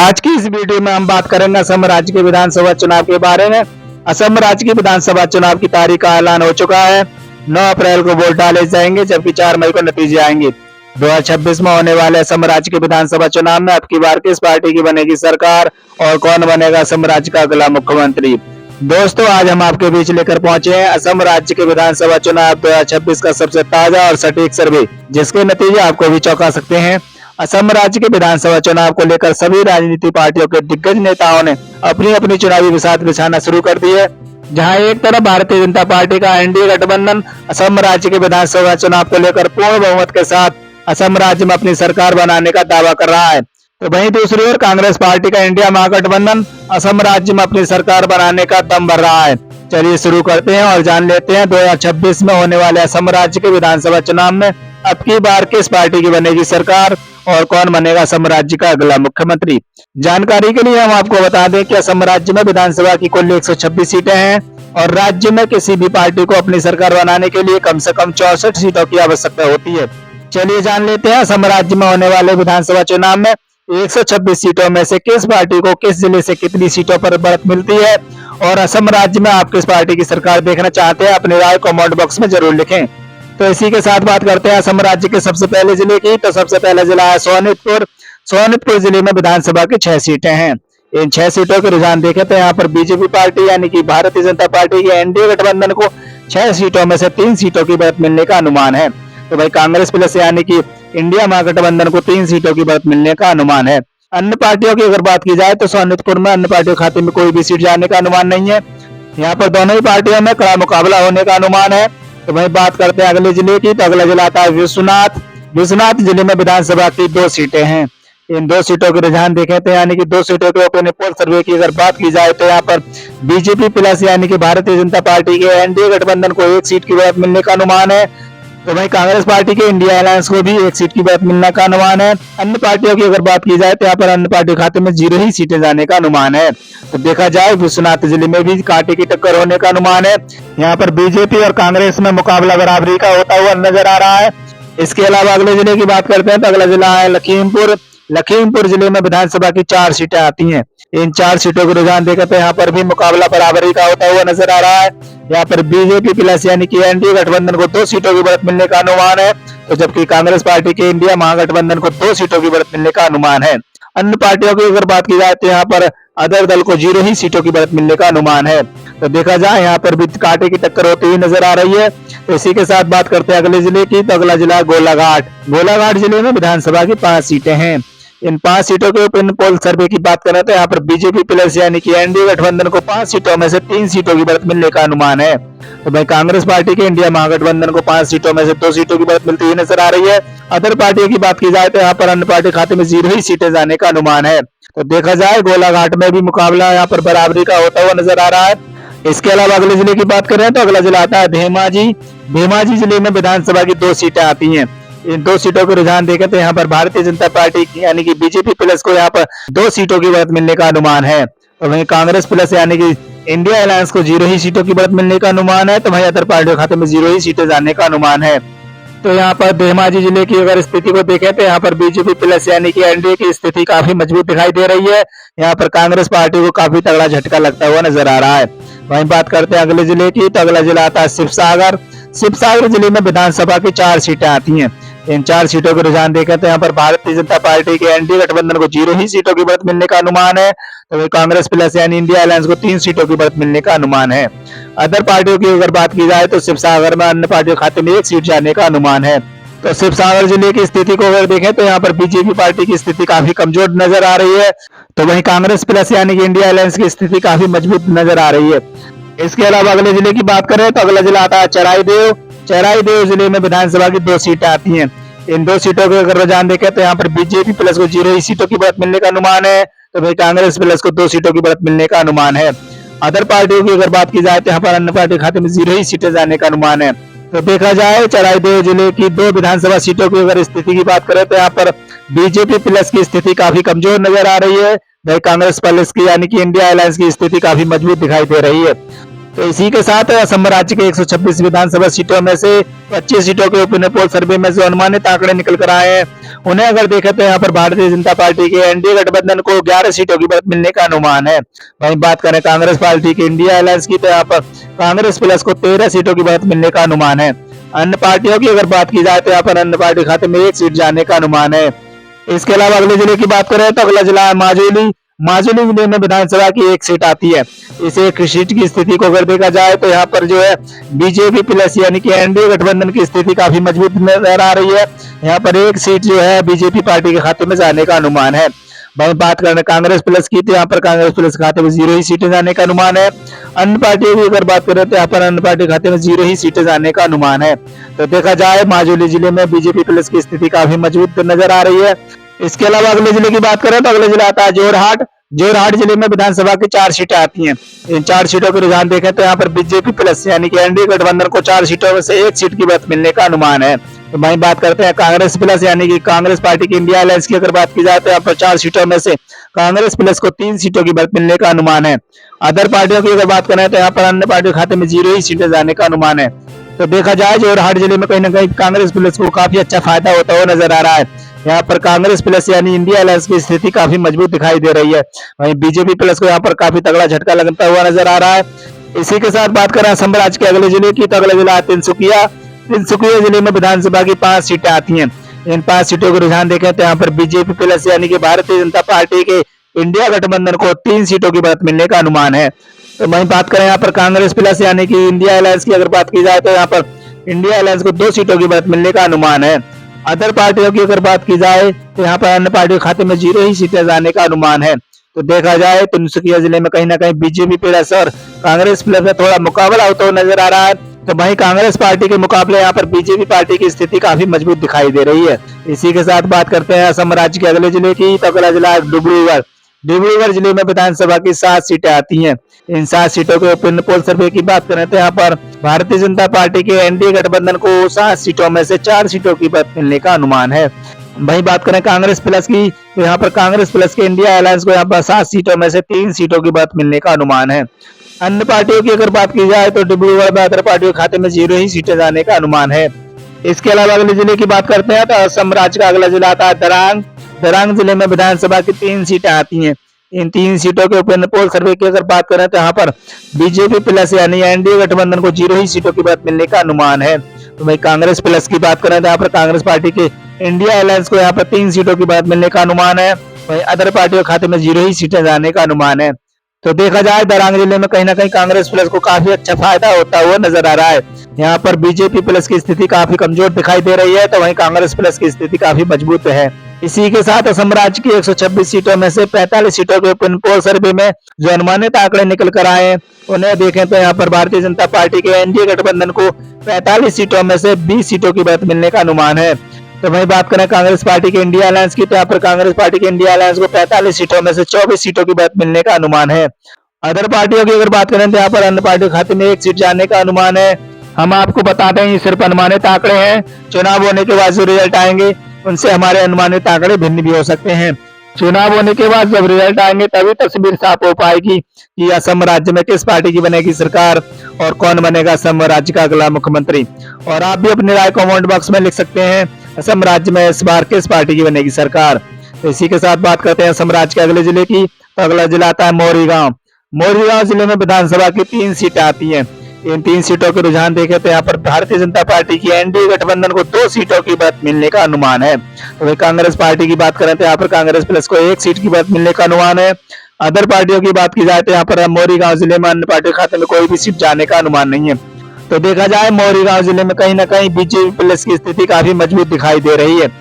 आज की इस वीडियो में हम बात करेंगे असम राज्य के विधानसभा चुनाव के बारे में। असम राज्य की विधानसभा चुनाव की तारीख का ऐलान हो चुका है। 9 अप्रैल को वोट डाले जाएंगे, जबकि 4 मई को नतीजे आएंगे। 2026 में होने वाले असम राज्य के विधानसभा चुनाव में अब की बार किस पार्टी की बनेगी सरकार और कौन बनेगा असम राज्य का अगला मुख्यमंत्री। दोस्तों, आज हम आपके बीच लेकर पहुंचे हैं असम राज्य के विधानसभा चुनाव 2026 का सबसे ताजा और सटीक सर्वे, जिसके नतीजे आपको भी चौंका सकते हैं। असम राज्य के विधानसभा चुनाव को लेकर सभी राजनीतिक पार्टियों के दिग्गज नेताओं ने अपनी अपनी चुनावी बिसात बिछाना शुरू कर दी है। जहां एक तरफ भारतीय जनता पार्टी का एनडीए गठबंधन असम राज्य के विधानसभा चुनाव को लेकर पूर्ण बहुमत के साथ असम राज्य में अपनी सरकार बनाने का दावा कर रहा है, तो वहीं दूसरी ओर कांग्रेस पार्टी का इंडिया महागठबंधन असम राज्य में अपनी सरकार बनाने का दम भर रहा है। चलिए शुरू करते हैं और जान लेते हैं 2026 में होने वाले असम राज्य के विधानसभा चुनाव में अब की बार किस पार्टी की बनेगी सरकार और कौन बनेगा असम राज्य का अगला मुख्यमंत्री। जानकारी के लिए हम आपको बता दें कि असम राज्य में विधानसभा की कुल 126 सीटें हैं और राज्य में किसी भी पार्टी को अपनी सरकार बनाने के लिए कम से कम 64 सीटों की आवश्यकता होती है। चलिए जान लेते हैं असम राज्य में होने वाले विधानसभा चुनाव में 126 सीटों में से किस पार्टी को किस जिले से कितनी सीटों पर बढ़त मिलती है और असम राज्य में आप किस पार्टी की सरकार देखना चाहते हैं। अपनी राय कमेंट बॉक्स में जरूर लिखें। तो इसी के साथ बात करते हैं असम राज्य के सबसे पहले जिले की। तो सबसे पहला जिला है सोनितपुर। सोनितपुर जिले में विधानसभा की 6 सीटें हैं। इन 6 सीटों के रुझान देखें तो यहाँ पर बीजेपी पार्टी यानी कि भारतीय जनता पार्टी के एनडीए गठबंधन को 6 सीटों में से 3 सीटों की बढ़त मिलने का अनुमान है। तो भाई कांग्रेस प्लस यानी कि इंडिया महागठबंधन को 3 सीटों की बढ़त मिलने का अनुमान है। अन्य पार्टियों की अगर बात की जाए तो सोनितपुर में अन्य पार्टियों के खाते में कोई भी सीट जाने का अनुमान नहीं है। यहाँ पर दोनों ही पार्टियों में कड़ा मुकाबला होने का अनुमान है। तो वही बात करते हैं अगले जिले की। तो अगला जिला आता है विश्वनाथ। विश्वनाथ जिले में विधानसभा की 2 सीटें हैं। इन 2 सीटों के रुझान देखें तो यानी कि 2 सीटों के ओपिनियन पोल सर्वे की अगर बात की जाए तो यहाँ पर बीजेपी प्लस यानी कि भारतीय जनता पार्टी के एनडीए गठबंधन को 1 सीट की बढ़त मिलने का अनुमान है। तो वही कांग्रेस पार्टी के इंडिया अलायंस को भी 1 सीट की बढ़त मिलने का अनुमान है। अन्य पार्टियों की अगर बात की जाए तो यहाँ पर अन्य पार्टी खाते में 0 ही सीटें जाने का अनुमान है। तो देखा जाए विश्वनाथ जिले में भी कांटे की टक्कर होने का अनुमान है। यहाँ पर बीजेपी और कांग्रेस में मुकाबला बराबरी का होता हुआ नजर आ रहा है। इसके अलावा अगले जिले की बात करते हैं तो अगला जिला है लखीमपुर। लखीमपुर जिले में विधानसभा की 4 सीटें आती हैं। इन 4 सीटों को रुझान देखते तो यहाँ पर भी मुकाबला बराबरी का होता हुआ नजर आ रहा है। यहाँ पर बीजेपी प्लस यानी कि एनडीए गठबंधन को 2 सीटों की बढ़त मिलने का अनुमान है, तो जबकि कांग्रेस पार्टी के इंडिया महागठबंधन को 2 सीटों की बढ़त मिलने का अनुमान है। अन्य पार्टियों की अगर बात की जाए तो यहाँ पर अदर दल को 0 ही सीटों की बढ़त मिलने का अनुमान है। तो देखा जाए यहाँ पर भी कांटे की टक्कर होती हुई नजर आ रही है। तो इसी के साथ बात करते हैं अगले जिले की। तो अगला जिला गोलाघाट। गोलाघाट जिले में विधानसभा की 5 सीटें हैं। इन 5 सीटों के ओपिनियन पोल सर्वे की बात करें तो यहाँ पर बीजेपी प्लस यानी कि एनडीए गठबंधन को 5 सीटों में से 3 सीटों की बढ़त मिलने का अनुमान है। तो भाई कांग्रेस पार्टी के इंडिया महागठबंधन को 5 सीटों में से 2 सीटों की बढ़त मिलती हुई नजर आ रही है। अदर पार्टियों की बात की जाए तो यहाँ पर अन्य पार्टी खाते में 0 ही सीटें जाने का अनुमान है। तो देखा जाए गोलाघाट में भी मुकाबला यहाँ पर बराबरी का होता हुआ नजर आ रहा है। इसके अलावा अगले जिले की बात करें तो अगला जिला आता है धेमाजी। धेमाजी जिले में विधानसभा की 2 सीटें आती हैं। इन 2 सीटों को रुझान देखें तो यहाँ पर भारतीय जनता पार्टी यानी कि बीजेपी प्लस को यहाँ पर 2 सीटों की बढ़त मिलने का अनुमान है। तो वहीं कांग्रेस प्लस यानी कि इंडिया अलायंस को 0 ही सीटों की बढ़त मिलने का अनुमान है। तो वहीं अदर पार्टियों के खाते में 0 ही सीटें जाने का अनुमान है। तो यहाँ पर धेमाजी जिले की अगर स्थिति को देखें तो यहाँ पर बीजेपी प्लस यानी कि एनडीए की स्थिति काफी मजबूत दिखाई दे रही है। यहाँ पर कांग्रेस पार्टी को काफी तगड़ा झटका लगता हुआ नजर आ रहा है। वहीं बात करते हैं अगले जिले की। तो अगला जिला आता है शिवसागर। शिवसागर जिले में विधानसभा की 4 सीटें आती हैं। इन 4 सीटों के रुझान देखें तो यहाँ पर भारतीय जनता पार्टी के एनडीए गठबंधन को 0 ही सीटों की बढ़त मिलने का अनुमान है। तो वही कांग्रेस प्लस यानी इंडिया अलायंस को 3 सीटों की बढ़त मिलने का अनुमान है। अदर पार्टियों की अगर बात की जाए तो शिवसागर में अन्य पार्टियों के खाते में 1 सीट जाने का अनुमान है। तो शिवसागर जिले की स्थिति को अगर देखें तो यहाँ पर बीजेपी पार्टी की स्थिति काफी कमजोर नजर आ रही है। तो वहीं कांग्रेस प्लस यानी कि इंडिया अलायंस की स्थिति काफी मजबूत नजर आ रही है। इसके अलावा अगले जिले की बात करें तो अगला जिला आता है चराईदेव। चराईदेव जिले में विधानसभा की 2 सीटें आती हैं। इन 2 सीटों के अगर रुझान देखें तो यहाँ पर बीजेपी प्लस को 0 ही सीटों की बढ़त मिलने का अनुमान है। तो भाई कांग्रेस प्लस को 2 सीटों की बढ़त मिलने का अनुमान है। अदर पार्टियों की अगर बात की जाए तो यहाँ पर अन्य पार्टी खाते में 0 ही सीटें जाने का अनुमान है। तो देखा जाए चराईदेव जिले की 2 विधानसभा सीटों की अगर स्थिति की बात करें तो यहाँ पर बीजेपी प्लस की स्थिति काफी कमजोर नजर आ रही है। भाई कांग्रेस प्लस की यानी कि इंडिया अलायंस की स्थिति काफी मजबूत दिखाई दे रही है। तो इसी के साथ असम राज्य के 126 विधानसभा सीटों में से 25 सीटों के ओपिनियन पोल सर्वे में जो अनुमानित आंकड़े निकल कर आए हैं, उन्हें अगर देखें तो यहाँ पर भारतीय जनता पार्टी के एनडीए गठबंधन को 11 सीटों की बढ़त मिलने का अनुमान है। वहीं बात करें कांग्रेस पार्टी के इंडिया अलायंस की, तो यहाँ पर कांग्रेस प्लस को 13 सीटों की बढ़त मिलने का अनुमान है। अन्य पार्टियों की अगर बात की जाए तो यहाँ पर अन्य पार्टी खाते में 1 सीट जाने का अनुमान है। इसके अलावा अगले जिले की बात करें तो अगला जिला है माजुली। माजुली जिले में विधानसभा की 1 सीट आती है। इस 1 सीट की स्थिति को अगर देखा जाए तो यहाँ पर जो है बीजेपी प्लस यानी कि एनडीए गठबंधन की स्थिति काफी मजबूत नजर आ रही है। यहाँ पर 1 सीट जो है बीजेपी पार्टी के खाते में जाने का अनुमान है। वहीं बात करें कांग्रेस प्लस की, तो यहाँ पर कांग्रेस प्लस खाते में 0 ही सीटें जाने का अनुमान है। अन्य पार्टियों की अगर बात करें तो यहाँ पर अन्य पार्टी खाते में 0 ही सीटें जाने का अनुमान है। तो देखा जाए माजुली जिले में बीजेपी प्लस की स्थिति काफी मजबूत नजर आ रही है। इसके अलावा अगले जिले की बात करें तो अगले जिला आता है जोरहाट। जोरहाट जिले में विधानसभा की 4 सीटें आती हैं। इन 4 सीटों के रुझान देखें तो यहाँ पर बीजेपी प्लस यानी कि एनडीए गठबंधन को 4 सीटों में से 1 सीट की बढ़त मिलने का अनुमान है। तो वहीं बात करते हैं कांग्रेस प्लस यानी कि कांग्रेस पार्टी की इंडिया अलायंस की अगर बात की जाए तो यहाँ पर 4 सीटों में से कांग्रेस प्लस को 3 सीटों की बढ़त मिलने का अनुमान है। अदर पार्टियों की अगर बात करें तो यहाँ पर अन्य पार्टियों के खाते में 0 ही सीटें जाने का अनुमान है। तो देखा जाए जोरहाट जिले में कहीं ना कहीं कांग्रेस प्लस को काफी अच्छा फायदा होता हुआ नजर आ रहा है। यहाँ पर कांग्रेस प्लस यानी इंडिया अलायंस की स्थिति काफी मजबूत दिखाई दे रही है। वहीं बीजेपी प्लस को यहाँ पर काफी तगड़ा झटका लगता हुआ नजर आ रहा है। इसी के साथ बात करें असम राज्य के अगले जिले की, तो अगला जिला तिनसुकिया। तिनसुकिया जिले में विधानसभा की 5 सीटें आती हैं। इन 5 सीटों को रुझान देखें तो यहाँ पर बीजेपी प्लस यानी कि भारतीय जनता पार्टी के इंडिया गठबंधन को 3 सीटों की बढ़त मिलने का अनुमान है। तो वहीं बात करें यहाँ पर कांग्रेस प्लस यानी कि इंडिया अलायंस की अगर बात की जाए तो यहाँ पर इंडिया अलायंस को 2 सीटों की बढ़त मिलने का अनुमान है। अदर पार्टियों की अगर बात की जाए तो यहाँ पर अन्य पार्टियों के खाते में 0 ही सीटें जाने का अनुमान है। तो देखा जाए तिनसुकिया जिले में कहीं ना कहीं बीजेपी प्लस और कांग्रेस प्लस में थोड़ा मुकाबला होता हुआ नजर आ रहा है। तो वहीं कांग्रेस पार्टी के मुकाबले यहाँ पर बीजेपी पार्टी की स्थिति काफी मजबूत दिखाई दे रही है। इसी के साथ बात करते हैं असम राज्य के अगले जिले की, तो अगला जिला डिब्रूगढ़। डिब्रूगढ़ जिले में विधानसभा की 7 सीटें आती हैं। इन 7 सीटों के ओपिनियन पोल सर्वे की बात करें तो यहाँ पर भारतीय जनता पार्टी के एनडीए गठबंधन को 7 सीटों में से 4 सीटों की बढ़त मिलने का अनुमान है। वहीं बात करें कांग्रेस प्लस की, तो यहाँ पर कांग्रेस प्लस के इंडिया अलायंस को यहाँ पर 7 सीटों में से 3 सीटों की बढ़त मिलने का अनुमान है। अन्य पार्टियों की अगर बात की जाए तो डिब्रूगढ़ में अदर पार्टियों के खाते में 0 ही सीटें जाने का अनुमान है। इसके अलावा अगले जिले की बात करते हैं तो असम राज्य का अगला जिला आता है दरांग। दरांग जिले में विधानसभा की 3 सीटें आती हैं। इन 3 सीटों के ओपिनियन पोल सर्वे की अगर बात करें तो यहाँ पर बीजेपी प्लस यानी एनडीए गठबंधन को 0 ही सीटों की बढ़त मिलने का अनुमान है। तो वही कांग्रेस प्लस की बात करें तो यहाँ पर कांग्रेस पार्टी के इंडिया अलायंस को यहाँ पर 3 सीटों की बढ़त मिलने का अनुमान है। वही अदर पार्टियों के खाते में 0 ही सीटें जाने का अनुमान है। तो देखा जाए दरांग जिले में कहीं ना कहीं कांग्रेस प्लस को काफी अच्छा फायदा होता हुआ नजर आ रहा है। यहाँ पर बीजेपी प्लस की स्थिति काफी कमजोर दिखाई दे रही है, तो वहीं कांग्रेस प्लस की स्थिति काफी मजबूत है। इसी के साथ असम राज्य की 126 सीटों में से 45 सीटों के ओपिनियन पोल सर्वे में जो अनुमानित आंकड़े निकल कर आए हैं, उन्हें देखें तो यहाँ पर भारतीय जनता पार्टी के एनडीए गठबंधन को 45 सीटों में से 20 सीटों की बढ़त मिलने का अनुमान है। तो वहीं बात करें कांग्रेस पार्टी के इंडिया अलायंस की, तो यहाँ पर कांग्रेस पार्टी के इंडिया अलायंस को 45 सीटों में से 24 सीटों की बढ़त मिलने का अनुमान है। अदर पार्टियों की अगर बात करें तो यहाँ पर अन्य पार्टियों के खाते में 1 सीट जाने का अनुमान है। हम आपको बताते हैं ये सिर्फ अनुमानित आंकड़े हैं। चुनाव होने के बाद जो रिजल्ट आएंगे उनसे हमारे अनुमानित आंकड़े भिन्न भी हो सकते हैं। चुनाव होने के बाद जब रिजल्ट आएंगे तभी तस्वीर साफ हो पाएगी कि असम राज्य में किस पार्टी की बनेगी सरकार और कौन बनेगा असम राज्य का अगला मुख्यमंत्री। और आप भी अपनी राय कमेंट बॉक्स में लिख सकते हैं असम राज्य में इस बार किस पार्टी की बनेगी सरकार। तो इसी के साथ बात करते हैं असम राज्य के अगले जिले की, तो अगला जिला आता है मोरीगांव। मोरीगांव जिले में विधानसभा की 3 सीटें आती हैं। इन 3 सीटों के रुझान देखें तो यहाँ पर भारतीय जनता पार्टी की एनडीए गठबंधन को 2 सीटों की बढ़त मिलने का अनुमान है। तो वही कांग्रेस पार्टी की बात करें तो यहाँ पर कांग्रेस प्लस को 1 सीट की बढ़त मिलने का अनुमान है। अदर पार्टियों की बात की जाए तो यहाँ पर मोरीगांव जिले में अन्य पार्टी के खाते में कोई भी सीट जाने का अनुमान नहीं है। तो देखा जाए मोरीगांव जिले में कहीं ना कहीं बीजेपी प्लस की स्थिति काफी मजबूत दिखाई दे रही है।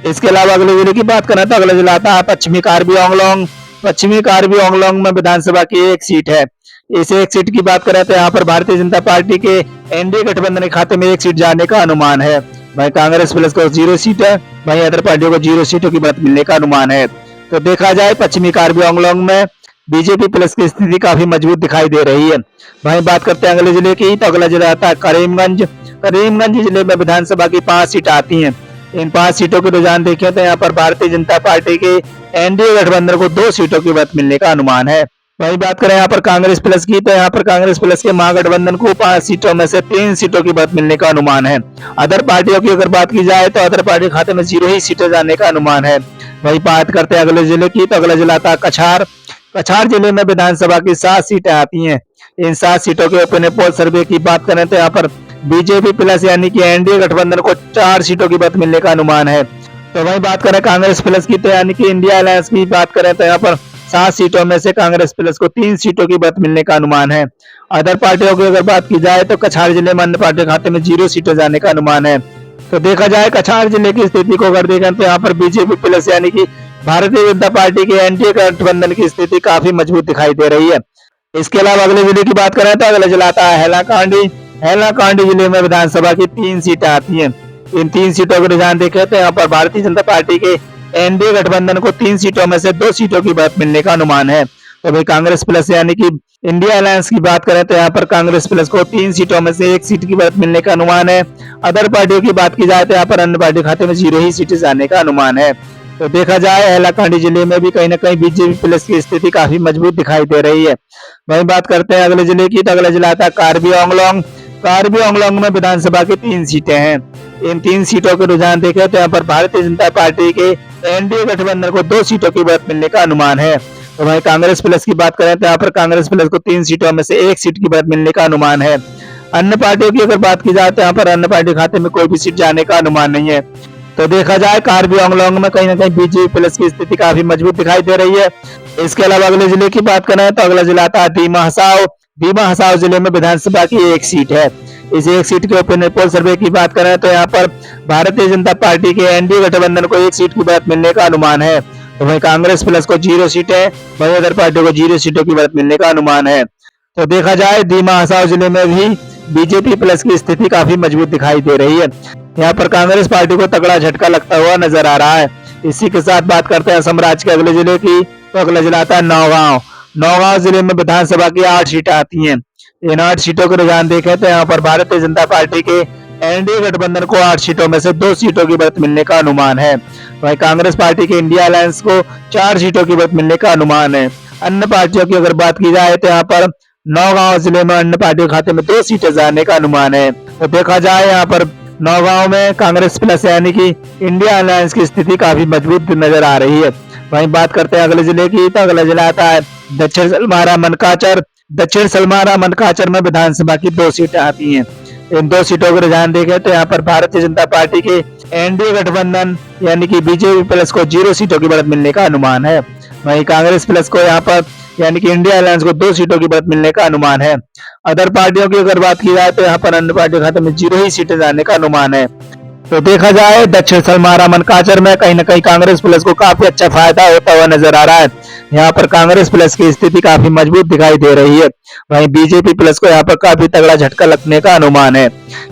इसके अलावा अगले जिले की बात करें तो अगला जिला आता है पश्चिमी कार्बी आंगलोंग। पश्चिमी कार्बी आंगलोंग में विधानसभा की 1 सीट है। इस 1 सीट की बात करें तो यहाँ पर भारतीय जनता पार्टी के एनडीए गठबंधन के खाते में 1 सीट जाने का अनुमान है। वहीं कांग्रेस प्लस को 0 सीट है, वहीं अदर पार्टियों को 0 सीटों की बढ़त मिलने का अनुमान है। तो देखा जाए पश्चिमी कार्बी आंगलोंग में बीजेपी प्लस की स्थिति काफी मजबूत दिखाई दे रही है। वहीं बात करते हैं अगले जिले की, तो अगला जिला आता है करीमगंज। करीमगंज जिले में विधानसभा की 5 सीट आती हैं। इन 5 सीटों के रुझान देखें तो यहाँ पर भारतीय जनता पार्टी के एनडीए गठबंधन को 2 सीटों की बढ़त मिलने का अनुमान है। वही बात करें यहाँ पर कांग्रेस प्लस की, तो यहाँ पर कांग्रेस प्लस के महागठबंधन को 5 सीटों में से 3 सीटों की बढ़त मिलने का अनुमान है। अदर पार्टियों की अगर बात की जाए तो अदर पार्टी खाते में 0 ही सीटें जाने का अनुमान है। वही बात करते हैं अगले जिले की, तो अगला जिला था कछार। कछार जिले में विधानसभा की 7 सीटें आती हैं। इन 7 सीटों के ओपिनियन पोल सर्वे की बात करें तो यहाँ पर बीजेपी प्लस यानी कि एनडीए गठबंधन को 4 सीटों की बढ़त मिलने का अनुमान है। तो वही बात करें कांग्रेस प्लस की, तो यानी कि इंडिया अलायंस की बात करें तो यहाँ पर 7 सीटों में से कांग्रेस प्लस को 3 सीटों की बढ़त मिलने का अनुमान है। अदर पार्टियों की अगर बात की जाए तो कछार जिले में अन्य पार्टी खाते में 0 सीटें जाने का अनुमान है। तो देखा जाए कछार जिले की स्थिति को अगर देखें तो यहाँ पर बीजेपी प्लस यानी कि भारतीय जनता पार्टी के एनडीए गठबंधन की स्थिति काफी मजबूत दिखाई दे रही है। इसके अलावा अगले जिले की बात करें तो अगला जिला आता है हैलाकांडी। हैलाकांडी जिले में विधानसभा की 3 सीटें आती हैं। इन 3 सीटों का रुझान देखें तो यहाँ पर भारतीय जनता पार्टी के एनडीए गठबंधन को 3 सीटों में से 2 सीटों की बढ़त मिलने का अनुमान है। तो भाई कांग्रेस प्लस यानी कि इंडिया अलायंस की बात करें तो यहाँ पर कांग्रेस प्लस को 3 सीटों में से 1 सीट की बढ़त मिलने का अनुमान है। अदर पार्टियों की बात की जाए तो यहाँ पर अन्य पार्टी खाते में 0 ही सीटें जाने का अनुमान है। तो देखा जाए हैलाकांडी जिले में भी कहीं ना कहीं बीजेपी प्लस की स्थिति काफी मजबूत दिखाई दे रही है। वहीं बात करते हैं अगले जिले की, तो अगला जिला आता है कार्बी आंगलोंग। कार्बी आंगलोंग में विधानसभा की 3 सीटें हैं। इन 3 सीटों के रुझान देखें तो यहाँ पर भारतीय जनता पार्टी के एनडीए गठबंधन को 2 सीटों की बढ़त मिलने का अनुमान है। तो वहीं कांग्रेस प्लस की बात करें तो यहाँ पर कांग्रेस प्लस को 3 सीटों में से 1 सीट की बढ़त मिलने का अनुमान है। अन्य पार्टियों की अगर बात की जाए तो यहाँ पर अन्य पार्टी खाते में कोई भी सीट जाने का अनुमान नहीं है। तो देखा जाए कार्बी आंगलोंग में कहीं ना कहीं बीजेपी प्लस की स्थिति काफी मजबूत दिखाई दे रही है। इसके अलावा अगले जिले की बात करें तो अगला जिला आता है दीमा हसाओ। दीमा हसाओ जिले में विधानसभा की 1 सीट है। इस 1 सीट के ओपिनियन पोल सर्वे की बात करें तो यहाँ पर भारतीय जनता पार्टी के एनडीए गठबंधन को 1 सीट की बढ़त मिलने का अनुमान है। तो वही कांग्रेस प्लस को 0 सीटें, वही अदर पार्टियों को 0 सीटों की बढ़त मिलने का अनुमान है। तो देखा जाए दीमा हसाओ जिले में भी बीजेपी प्लस की स्थिति काफी मजबूत दिखाई दे रही है। यहाँ पर कांग्रेस पार्टी को तगड़ा झटका लगता हुआ नजर आ रहा है। इसी के साथ बात करते हैं असम राज्य के अगले जिले की, तो अगला जिला आता है नौगांव। नौगांव जिले में विधानसभा की 8 सीटें आती हैं। इन 8 सीटों के रुझान देखें तो यहाँ पर भारतीय जनता पार्टी के एनडीए गठबंधन को 8 सीटों में से 2 सीटों की बढ़त मिलने का अनुमान है। वहीं कांग्रेस पार्टी के इंडिया अलायंस को 4 सीटों की बढ़त मिलने का अनुमान है। अन्य पार्टियों की अगर बात की जाए तो यहाँ पर नौगांव जिले में अन्य पार्टियों के खाते में 2 सीटें जाने का अनुमान है। तो देखा जाए यहाँ पर नौगांव में कांग्रेस प्लस यानी कि इंडिया अलायंस की स्थिति काफी मजबूत नजर आ रही है। वहीं बात करते हैं अगले जिले की, तो अगला जिला आता है दक्षिण सलमारा मनकाचर। दक्षिण सलमारा मनकाचर में विधानसभा की 2 सीटें आती हैं। इन 2 सीटों को रुझान देखें तो यहाँ पर भारतीय जनता पार्टी के एनडीए गठबंधन यानी कि बीजेपी प्लस को 0 सीटों की बढ़त मिलने का अनुमान है। वहीं कांग्रेस प्लस को यहाँ पर यानी कि इंडिया अलायंस को 2 सीटों की बढ़त मिलने का अनुमान है। अदर पार्टियों की अगर बात की जाए तो यहाँ पर अन्य पार्टियों के खाते में 0 ही सीटें जाने का अनुमान है। तो देखा जाए दक्षिण सलमारा मनकाचर में कहीं ना कहीं कांग्रेस प्लस को काफी अच्छा फायदा होता हुआ नजर आ रहा है। यहाँ पर कांग्रेस प्लस की स्थिति काफी मजबूत दिखाई दे रही है। वहीं बीजेपी प्लस को यहाँ पर काफी तगड़ा झटका लगने का अनुमान है।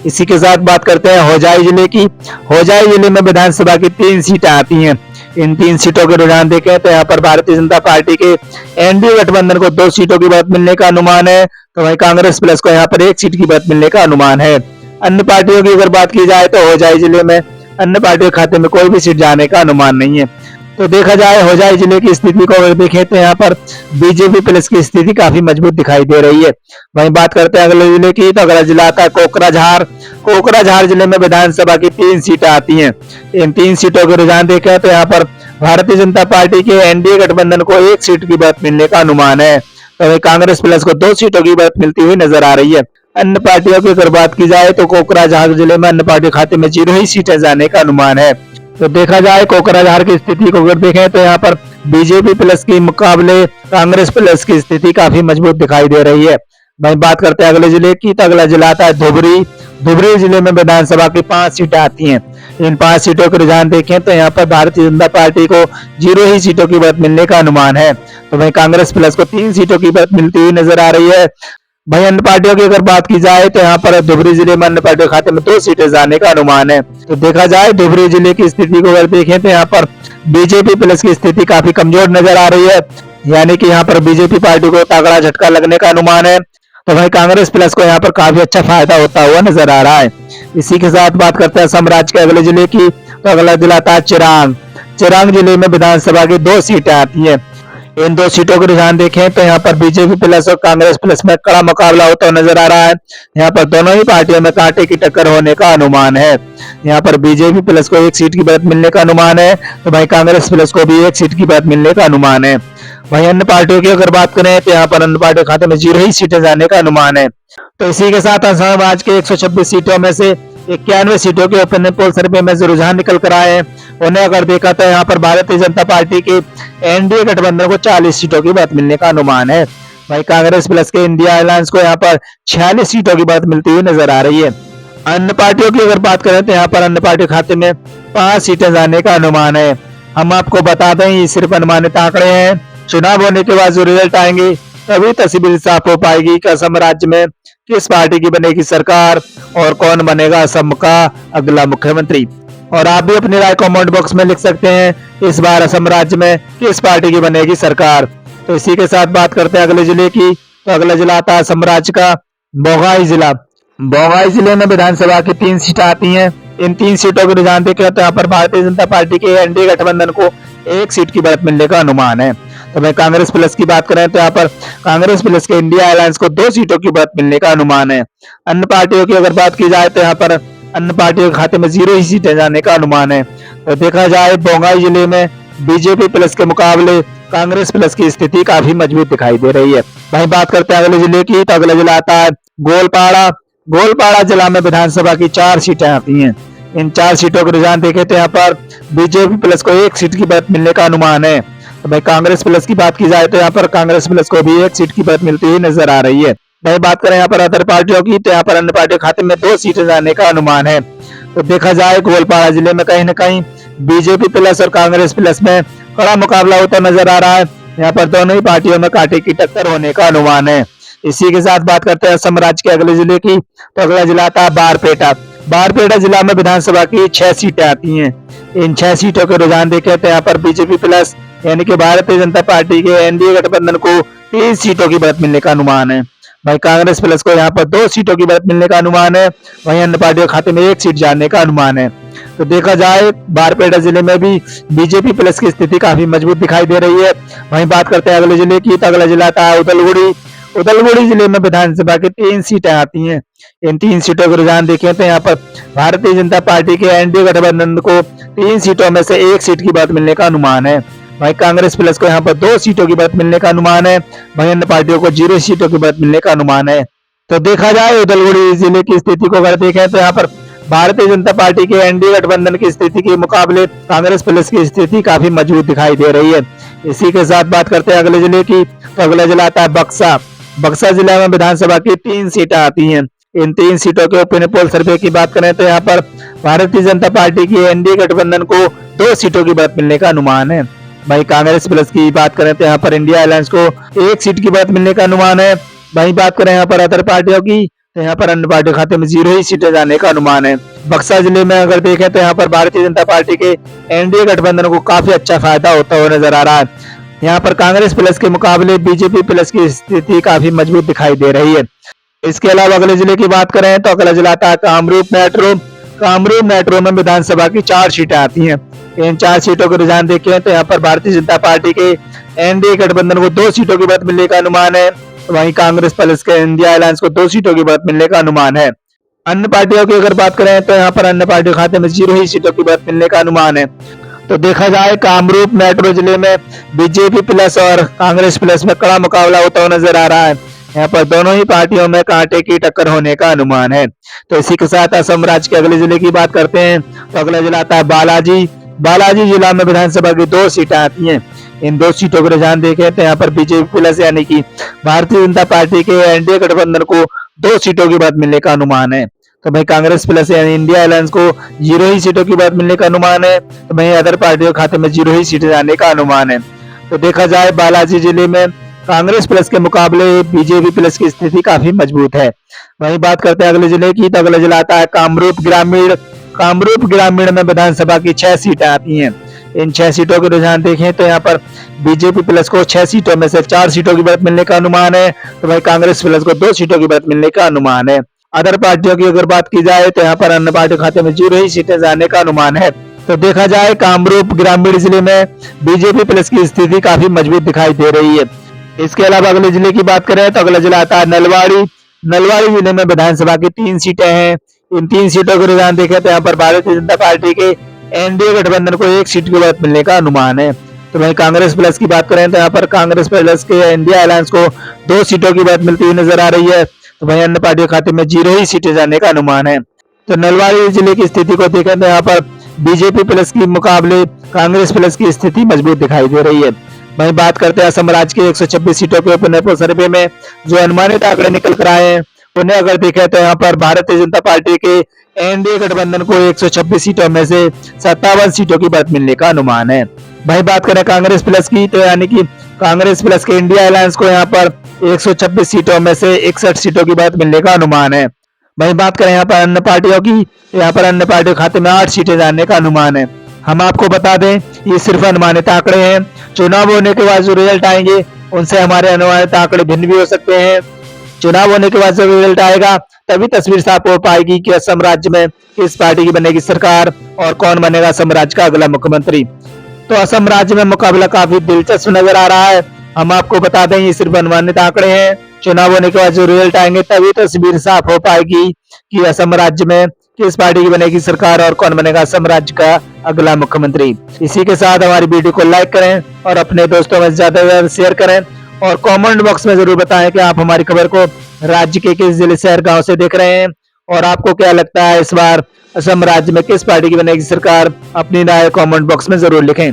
इसी के साथ बात करते हैं होजाई जिले की। होजाई जिले में विधानसभा की 3 सीटें आती हैं। इन 3 सीटों के रुझान देखें तो यहाँ पर भारतीय जनता पार्टी के एनडीए गठबंधन को 2 सीटों की बढ़त मिलने का अनुमान है। तो वहीं कांग्रेस प्लस को यहाँ पर 1 सीट की बढ़त मिलने का अनुमान है। अन्य पार्टियों की अगर बात की जाए तो होजाई जिले में अन्य पार्टियों के खाते में कोई भी सीट जाने का अनुमान नहीं है। तो देखा जाए होजाई जिले की स्थिति को अगर देखें तो यहाँ पर बीजेपी प्लस की स्थिति काफी मजबूत दिखाई दे रही है। वहीं बात करते हैं अगले जिले की, तो अगला जिला आता है कोकराझार। कोकराझार जिले में विधानसभा की 3 सीटें आती हैं। इन 3 सीटों के रुझान देखें तो यहाँ पर भारतीय जनता पार्टी के एनडीए गठबंधन को 1 सीट की बढ़त मिलने का अनुमान है। तो वहीं कांग्रेस प्लस को 2 सीटों की बढ़त मिलती हुई नजर आ रही है। अन्य पार्टियों की अगर बात की जाए तो कोकराझार जिले में अन्य पार्टी खाते में 0 ही सीटें जाने का अनुमान है। तो देखा जाए कोकराझार की स्थिति को अगर देखें तो यहाँ पर बीजेपी प्लस के मुकाबले कांग्रेस प्लस की स्थिति काफी मजबूत दिखाई दे रही है। वहीं बात करते हैं अगले जिले की, तो अगला जिला आता है धुबरी। धुबरी जिले में विधानसभा की 5 सीटें आती हैं। इन 5 सीटों के रुझान देखें तो यहाँ पर भारतीय जनता पार्टी को 0 ही सीटों की बढ़त मिलने का अनुमान है। तो वहीं कांग्रेस प्लस को 3 सीटों की बढ़त मिलती हुई नजर आ रही है। भाई अन्य पार्टियों की अगर बात की जाए तो यहाँ पर धुबरी जिले में अन्य पार्टियों के खाते में 2 सीटें जाने का अनुमान है। तो देखा जाए धुबरी जिले की स्थिति को अगर देखें तो यहाँ पर बीजेपी प्लस की स्थिति काफी कमजोर नजर आ रही है। यानी कि यहाँ पर बीजेपी पार्टी को तगड़ा झटका लगने का अनुमान है। तो भाई कांग्रेस प्लस को यहाँ पर काफी अच्छा फायदा होता हुआ नजर आ रहा है। इसी के साथ बात करते हैं असम राज्य के अगले जिले की, तो अगला जिला था चिरांग। चिरांग जिले में विधानसभा की 2 सीटें आती है। इन दो सीटों के रुझान देखें तो यहाँ पर बीजेपी प्लस और कांग्रेस प्लस में कड़ा मुकाबला होता हुआ नजर आ रहा है। यहाँ पर दोनों ही पार्टियों में कांटे की टक्कर होने का अनुमान है। यहाँ पर बीजेपी प्लस को एक सीट की बढ़त मिलने का अनुमान है, तो भाई कांग्रेस प्लस को भी एक सीट की बढ़त मिलने का अनुमान है। वहीं अन्य पार्टियों की अगर बात करें तो यहाँ पर अन्य पार्टियों के खाते में 0 ही सीटें जाने का अनुमान है। तो इसी के साथ समाज के 126 सीटों में से 91 सीटों के ओपिनियन पोल सर्वे में जो रुझान निकल कर आए हैं उन्हें अगर देखा तो यहाँ पर भारतीय जनता पार्टी के एनडीए गठबंधन को 40 सीटों की बात मिलने का अनुमान है। वहीं कांग्रेस प्लस के इंडिया अलायंस को यहाँ पर 46 सीटों की बात मिलती हुई नजर आ रही है। अन्य पार्टियों की अगर बात करें तो यहाँ पर अन्य पार्टी खाते में 5 सीटें जाने का अनुमान है। हम आपको बता दें ये सिर्फ अनुमानित आंकड़े हैं, चुनाव होने के बाद जो रिजल्ट आएंगे तभी तस्वीर साफ हो पाएगी कि असम राज्य में किस पार्टी की बनेगी सरकार और कौन बनेगा असम का अगला मुख्यमंत्री। और आप भी अपनी राय कमेंट बॉक्स में लिख सकते हैं इस बार असम राज्य में किस पार्टी की बनेगी सरकार। तो इसी के साथ बात करते हैं अगले जिले की। तो अगला जिला आता है असम राज्य का बोंगाई जिला। बोंगाई जिले में विधानसभा की 3 सीटें आती हैं। इन 3 सीटों के रुझान देखें तो यहाँ पर भारतीय जनता पार्टी के एनडीए गठबंधन को 1 सीट की बढ़त मिलने का अनुमान है। तो मैं कांग्रेस प्लस की बात करें तो यहाँ पर कांग्रेस प्लस के इंडिया अलायंस को 2 सीटों की बढ़त मिलने का अनुमान है। अन्य पार्टियों की अगर बात की जाए तो यहाँ पर अन्य पार्टियों के खाते में 0 ही सीटें जाने का अनुमान है। तो देखा जाए बोंगाई जिले में बीजेपी प्लस के मुकाबले कांग्रेस प्लस की स्थिति काफी मजबूत दिखाई दे रही है। वहीं बात करते हैं अगले जिले की। तो अगला जिला आता है गोलपाड़ा। गोलपाड़ा जिला में विधानसभा की 4 सीटें आती हैं। इन 4 सीटों के रुझान देखे तो यहाँ पर बीजेपी प्लस को 1 सीट की बढ़त मिलने का अनुमान है। तो भाई कांग्रेस प्लस की बात की जाए तो यहाँ पर कांग्रेस प्लस को भी 1 सीट की बढ़त मिलती हुई नजर आ रही है। वही बात करें यहाँ पर अदर पार्टियों की तो यहाँ पर अन्य पार्टियों खाते में 2 सीटें जाने का अनुमान है। तो देखा जाए गोलपाड़ा जिले में कहीं न कहीं बीजेपी प्लस और कांग्रेस प्लस में कड़ा मुकाबला होता नजर आ रहा है। यहाँ पर दोनों ही पार्टियों में कांटे की टक्कर होने का अनुमान है। इसी के साथ बात करते हैं असम राज्य के अगले जिले की। तो अगला जिला आता है बारपेटा। बारपेटा जिला में विधानसभा की 6 सीटें आती हैं। इन 6 सीटों के रुझान देखे तो यहाँ पर बीजेपी प्लस यानी कि भारतीय जनता पार्टी के एनडीए गठबंधन को 30 सीटों की बढ़त मिलने का अनुमान है। वहीं कांग्रेस प्लस को यहाँ पर 2 सीटों की बढ़त मिलने का अनुमान है। वहीं अन्य पार्टियों के खाते में 1 सीट जाने का अनुमान है। तो देखा जाए बारपेटा जिले में भी बीजेपी प्लस की स्थिति काफी मजबूत दिखाई दे रही है। वहीं बात करते हैं अगले जिले की। तो अगला जिला आता है उदलगुड़ी। उदलगुड़ी जिले में विधानसभा की 3 सीटें आती हैं। इन 3 सीटों के रुझान देखें तो यहाँ पर भारतीय जनता पार्टी के एनडीए गठबंधन को 3 सीटों में से 1 सीट की बढ़त मिलने का अनुमान है। वहीं कांग्रेस प्लस को यहाँ पर 2 सीटों की बढ़त मिलने का अनुमान है। वहीं अन्य पार्टियों को 0 सीटों की बढ़त मिलने का अनुमान है। तो देखा जाए उदलगुड़ी जिले की स्थिति को अगर देखें तो यहाँ पर भारतीय जनता पार्टी के एनडीए गठबंधन की स्थिति के मुकाबले कांग्रेस प्लस की स्थिति काफी मजबूत दिखाई दे रही है। इसी के साथ बात करते हैं अगले जिले की। तो अगला जिला आता है बक्सा। बक्सा जिला में विधानसभा की 3 सीटें आती हैं। इन 3 सीटों के ओपिनियन पोल सर्वे की बात करें तो यहाँ पर भारतीय जनता पार्टी की एनडीए गठबंधन को 2 सीटों की बढ़त मिलने का अनुमान है। वहीं कांग्रेस प्लस की बात करें तो यहाँ पर इंडिया अलायंस को 1 सीट की बढ़त मिलने का अनुमान है। वहीं बात करें यहाँ पर अदर पार्टियों की तो यहाँ पर अन्य पार्टियों खाते में 0 ही सीटें जाने का अनुमान है। बक्सा जिले में अगर देखें तो यहाँ पर भारतीय जनता पार्टी के एनडीए गठबंधन को काफी अच्छा फायदा होता हुआ नजर आ रहा है। यहाँ पर कांग्रेस प्लस के मुकाबले बीजेपी प्लस की स्थिति काफी मजबूत दिखाई दे रही है। इसके अलावा अगले जिले की बात करें तो अगला जिला आता है कामरूप मेट्रो। कामरूप मेट्रो में विधानसभा की 4 सीटें आती हैं। इन 4 सीटों के रुझान देखें तो यहाँ पर भारतीय जनता पार्टी के एनडीए गठबंधन को 2 सीटों की बढ़त मिलने का अनुमान है। वहीं कांग्रेस प्लस के इंडिया अलायंस को 2 सीटों की बढ़त मिलने का अनुमान है। अन्य पार्टियों की अगर बात करें तो यहाँ पर अन्य पार्टियों के खाते में 0 ही सीटों की बढ़त मिलने का अनुमान है। तो देखा जाए कामरूप मेट्रो जिले में बीजेपी प्लस और कांग्रेस प्लस में कड़ा मुकाबला होता हुआ नजर आ रहा है। यहाँ पर दोनों ही पार्टियों में कांटे की टक्कर होने का अनुमान है। तो इसी के साथ असम राज्य के अगले जिले की बात करते हैं। तो अगला जिला आता है बालाजी। बालाजी जिला में विधानसभा की 2 सीटें आती हैं। इन 2 सीटों को रुझान देखें तो यहाँ पर बीजेपी प्लस यानी कि भारतीय जनता पार्टी के एनडीए गठबंधन को 2 सीटों की बढ़त मिलने का अनुमान है। तो भाई कांग्रेस प्लस यानी इंडिया अलायंस को 0 ही सीटों की बढ़त मिलने का अनुमान है। तो भाई अदर पार्टियों के खाते में 0 ही सीटें जाने का अनुमान है। तो देखा जाए बालाजी जिले में कांग्रेस प्लस के मुकाबले बीजेपी प्लस की स्थिति काफी मजबूत है। वहीं बात करते हैं अगले जिले की। तो अगला जिला आता है कामरूप ग्रामीण। कामरूप ग्रामीण में विधानसभा की 6 सीटें आती हैं। इन 6 सीटों के रुझान देखें तो यहाँ पर बीजेपी प्लस को 6 सीटों में से 4 सीटों की बढ़त मिलने का अनुमान है। तो भाई कांग्रेस प्लस को 2 सीटों की बढ़त मिलने का अनुमान है। अदर पार्टियों की अगर बात की जाए तो यहाँ पर अन्य पार्टी खाते में 0 ही सीटें जाने का अनुमान है। तो देखा जाए कामरूप ग्रामीण जिले में बीजेपी प्लस की स्थिति काफी मजबूत दिखाई दे रही है। इसके अलावा अगले जिले की बात करें तो अगला जिला आता है नलवाड़ी। नलवाड़ी जिले में विधानसभा की 3 सीटें हैं। इन 3 सीटों को रुझान देखें तो यहाँ पर भारतीय जनता पार्टी के एनडीए गठबंधन को 1 सीट की बढ़त मिलने का अनुमान है। तो वहीं कांग्रेस प्लस की बात करें तो यहाँ पर कांग्रेस प्लस के इंडिया अलायंस को 2 सीटों की बढ़त मिलती हुई नजर आ रही है। तो वहीं अन्य पार्टियों के खाते में 0 ही सीटें जाने का अनुमान है। तो नलवाड़ी जिले की स्थिति को देखें तो यहाँ पर बीजेपी प्लस के मुकाबले कांग्रेस प्लस की स्थिति मजबूत दिखाई दे रही है। वहीं बात करते हैं असम राज्य के 126 सीटों के उपनिर्वाचन सर्वे में जो अनुमानित आंकड़े निकल कर आए हैं, उन्हें अगर देखें तो यहाँ पर भारतीय जनता पार्टी के एनडीए गठबंधन को 126 सीटों में से 57 सीटों की बढ़त मिलने का अनुमान है। वहीं बात करें कांग्रेस प्लस की तो यानी कि कांग्रेस प्लस के इंडिया अलायंस को यहाँ पर 126 सीटों में से 61 सीटों की बढ़त मिलने का अनुमान है। वहीं बात करें यहाँ पर अन्य पार्टियों की, यहाँ पर अन्य पार्टियों के खाते में 8 सीटें जाने का अनुमान है। हम आपको बता दें ये सिर्फ अनुमानित आंकड़े हैं। चुनाव होने के बाद जो रिजल्ट आएंगे उनसे हमारे अनुमानित आंकड़े भिन्न भी हो सकते हैं। चुनाव होने के बाद जब रिजल्ट आएगा तभी तस्वीर साफ हो पाएगी कि असम राज्य में किस पार्टी की बनेगी सरकार और कौन बनेगा असम राज्य का अगला मुख्यमंत्री। तो असम राज्य में मुकाबला काफी दिलचस्प नजर आ रहा है। हम आपको बता दें ये सिर्फ अनुमानित आंकड़े हैं। चुनाव होने के बाद जो रिजल्ट आएंगे तभी तस्वीर साफ हो पाएगी कि असम राज्य में किस पार्टी की बनेगी सरकार और कौन बनेगा असम राज्य का अगला मुख्यमंत्री। इसी के साथ हमारी वीडियो को लाइक करें और अपने दोस्तों में ज्यादा से ज्यादा शेयर करें और कमेंट बॉक्स में जरूर बताएं कि आप हमारी खबर को राज्य के किस जिले शहर गांव से देख रहे हैं और आपको क्या लगता है इस बार असम राज्य में किस पार्टी की बनेगी सरकार। अपनी राय कमेंट बॉक्स में जरूर लिखें।